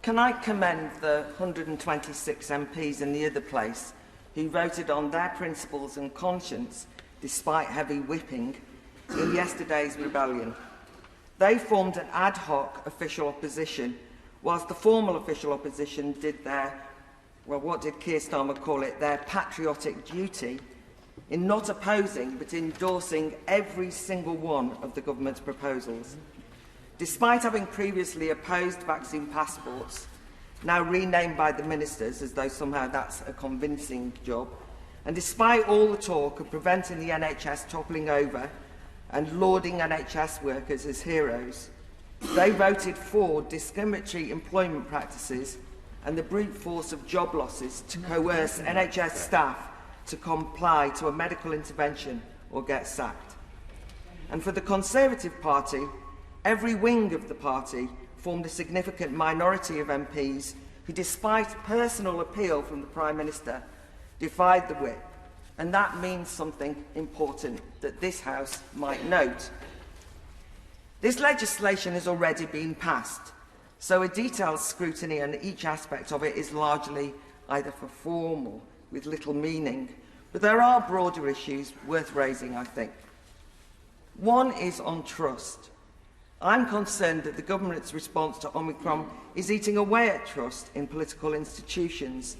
can I commend the 126 MPs in the other place who voted on their principles and conscience despite heavy whipping in yesterday's rebellion. They formed an ad hoc official opposition, whilst the formal official opposition did their, well, what did Keir Starmer call it, their patriotic duty in not opposing but endorsing every single one of the government's proposals. Despite having previously opposed vaccine passports, now renamed by the ministers as though somehow that's a convincing job, and despite all the talk of preventing the NHS toppling over and lauding NHS workers as heroes, they voted for discriminatory employment practices and the brute force of job losses to coerce NHS staff to comply to a medical intervention or get sacked. And for the Conservative Party, every wing of the party formed a significant minority of MPs who, despite personal appeal from the Prime Minister, defied the whip. And that means something important that this House might note. This legislation has already been passed, so a detailed scrutiny on each aspect of it is largely either for form or with little meaning. But there are broader issues worth raising, I think. One is on trust. I'm concerned that the government's response to Omicron is eating away at trust in political institutions,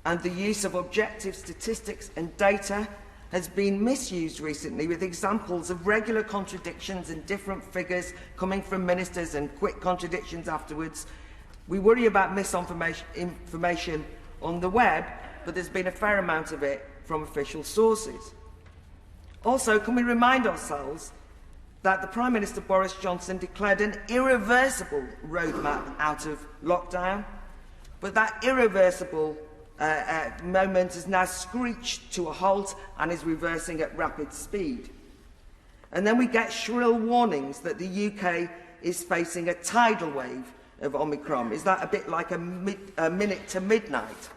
and the use of objective statistics and data has been misused recently, with examples of regular contradictions and different figures coming from ministers and quick contradictions afterwards. We worry about misinformation on the web, but there's been a fair amount of it from official sources. Also, can we remind ourselves that the Prime Minister Boris Johnson declared an irreversible roadmap out of lockdown, but that irreversible moment has now screeched to a halt and is reversing at rapid speed. And then we get shrill warnings that the UK is facing a tidal wave of Omicron. Is that a bit like a minute to midnight?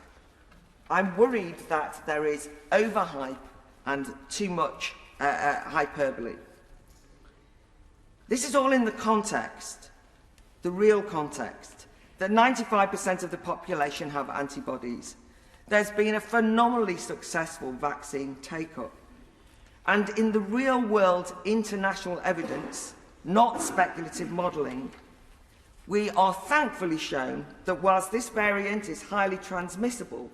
I'm worried that there is overhype and too much hyperbole. This is all in the context, the real context, that 95% of the population have antibodies. There's been a phenomenally successful vaccine take-up. And in the real-world international evidence, not speculative modelling, we are thankfully shown that whilst this variant is highly transmissible,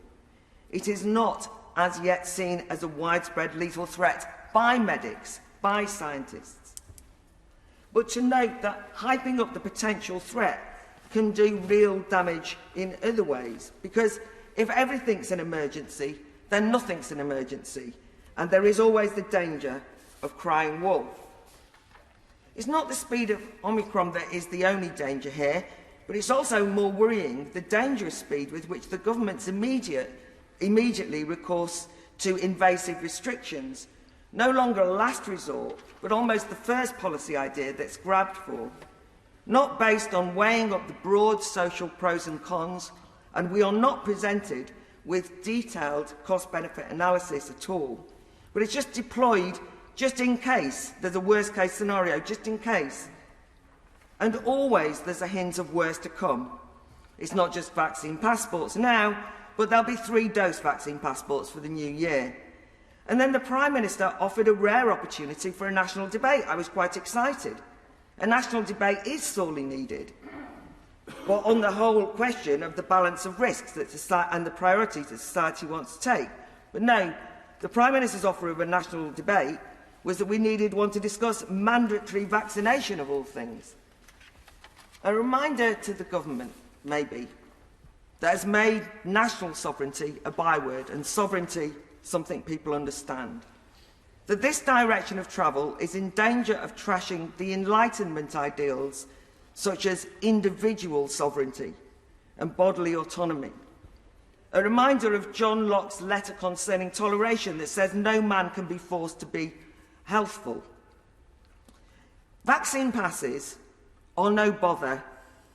it is not as yet seen as a widespread lethal threat by medics, by scientists. But to note that hyping up the potential threat can do real damage in other ways, because if everything's an emergency, then nothing's an emergency, and there is always the danger of crying wolf. It's not the speed of Omicron that is the only danger here, but it's also more worrying the dangerous speed with which the government's immediately recourse to invasive restrictions, no longer a last resort, but almost the first policy idea that's grabbed for, not based on weighing up the broad social pros and cons, and we are not presented with detailed cost-benefit analysis at all, but it's just deployed just in case there's a worst-case scenario, just in case. And always there's a hint of worse to come. It's not just vaccine passports now, but there'll be 3-dose vaccine passports for the new year. And then the Prime Minister offered a rare opportunity for a national debate. I was quite excited. A national debate is sorely needed. But on the whole question of the balance of risks that society and the priorities that society wants to take. But no, the Prime Minister's offer of a national debate was that we needed one to discuss mandatory vaccination of all things. A reminder to the government, maybe, that has made national sovereignty a byword and sovereignty something people understand. That this direction of travel is in danger of trashing the Enlightenment ideals such as individual sovereignty and bodily autonomy. A reminder of John Locke's letter concerning toleration that says no man can be forced to be healthful. Vaccine passes are no bother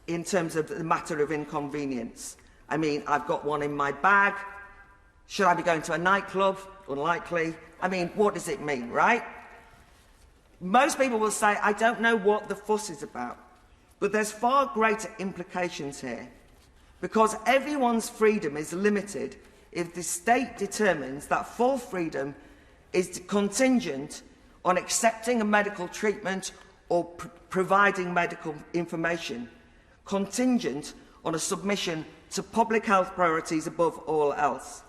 in terms of the matter of inconvenience. I mean, I've got one in my bag. Should I be going to a nightclub? Unlikely. I mean, what does it mean, right? Most people will say, I don't know what the fuss is about. But there's far greater implications here. because everyone's freedom is limited if the state determines that full freedom is contingent on accepting a medical treatment or providing medical information, contingent on a submission to public health priorities above all else,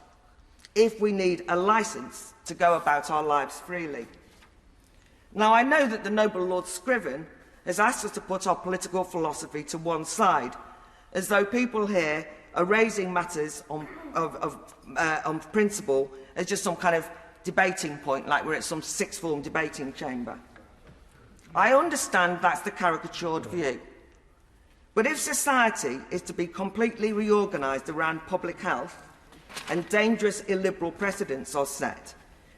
if we need a licence to go about our lives freely. Now, I know that the Noble Lord Scriven has asked us to put our political philosophy to one side, as though people here are raising matters on principle as just some kind of debating point, like we're at some sixth form debating chamber. I understand that's the caricatured view. But if society is to be completely reorganised around public health and dangerous illiberal precedents are set,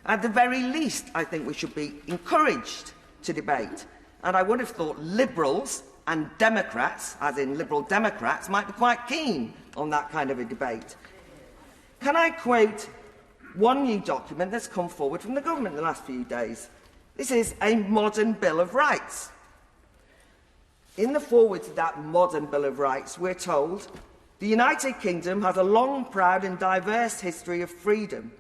at the very least, I think we should be encouraged to debate. And I would have thought Liberals and Democrats, as in Liberal Democrats, might be quite keen on that kind of a debate. Can I quote one new document that's come forward from the government in the last few days? This is a modern Bill of Rights. In the foreword to that modern Bill of Rights, we're told, the United Kingdom has a long, proud and diverse history of freedom,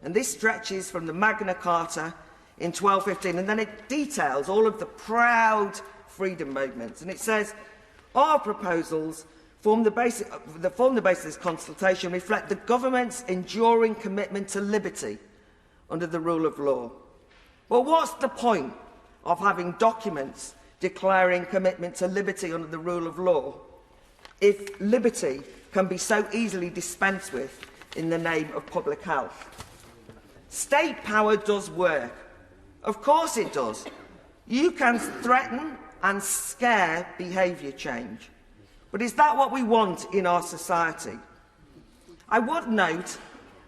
and this stretches from the Magna Carta in 1215, and then it details all of the proud freedom movements. And it says, our proposals form the basis of this consultation reflect the government's enduring commitment to liberty under the rule of law. Well, what's the point of having documents declaring commitment to liberty under the rule of law if liberty can be so easily dispensed with in the name of public health? State power does work. Of course it does. You can threaten and scare behaviour change. But is that what we want in our society? I would note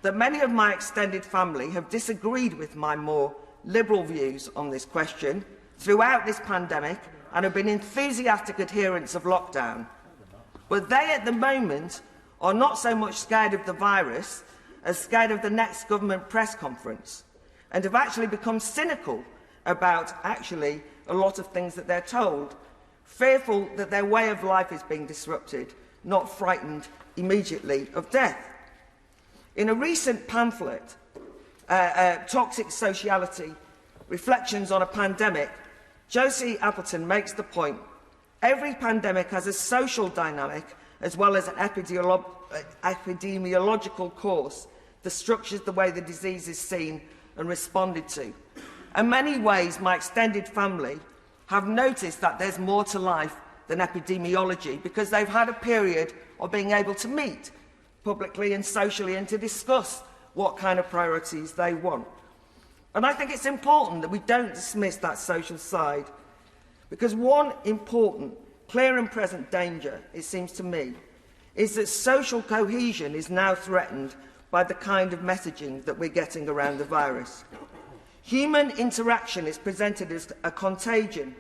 that many of my extended family have disagreed with my more liberal views on this question throughout this pandemic and have been enthusiastic adherents of lockdown. But they, at the moment, are not so much scared of the virus as scared of the next government press conference, and have actually become cynical about actually a lot of things that they're told, fearful that their way of life is being disrupted, not frightened immediately of death. In a recent pamphlet, Toxic Sociality, Reflections on a Pandemic, Josie Appleton makes the point, every pandemic has a social dynamic as well as an epidemiological course that structures the way the disease is seen and responded to. In many ways, my extended family have noticed that there's more to life than epidemiology because they've had a period of being able to meet publicly and socially and to discuss what kind of priorities they want. And I think it's important that we don't dismiss that social side, because one important, clear and present danger, it seems to me, is that social cohesion is now threatened by the kind of messaging that we're getting around the virus. Human interaction is presented as a contagion,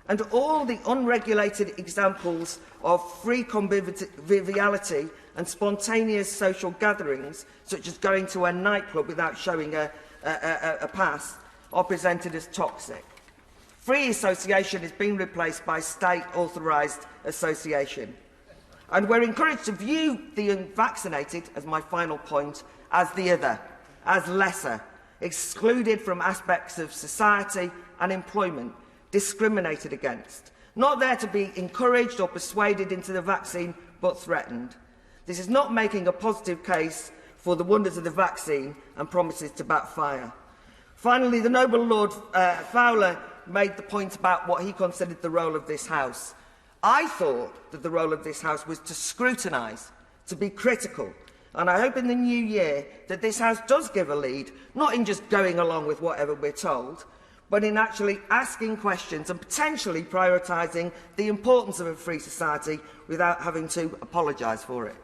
and all the unregulated examples of free conviviality and spontaneous social gatherings, such as going to a nightclub without showing a pass, are presented as toxic. Free association is being replaced by state-authorised association. And we're encouraged to view the unvaccinated, as my final point, as the other, as lesser, excluded from aspects of society and employment, discriminated against, not there to be encouraged or persuaded into the vaccine, but threatened. This is not making a positive case for the wonders of the vaccine and promises to backfire. Finally, the Noble Lord Fowler made the point about what he considered the role of this House. I thought that the role of this House was to scrutinise, to be critical, and I hope in the new year that this House does give a lead, not in just going along with whatever we're told, but in actually asking questions and potentially prioritising the importance of a free society without having to apologise for it.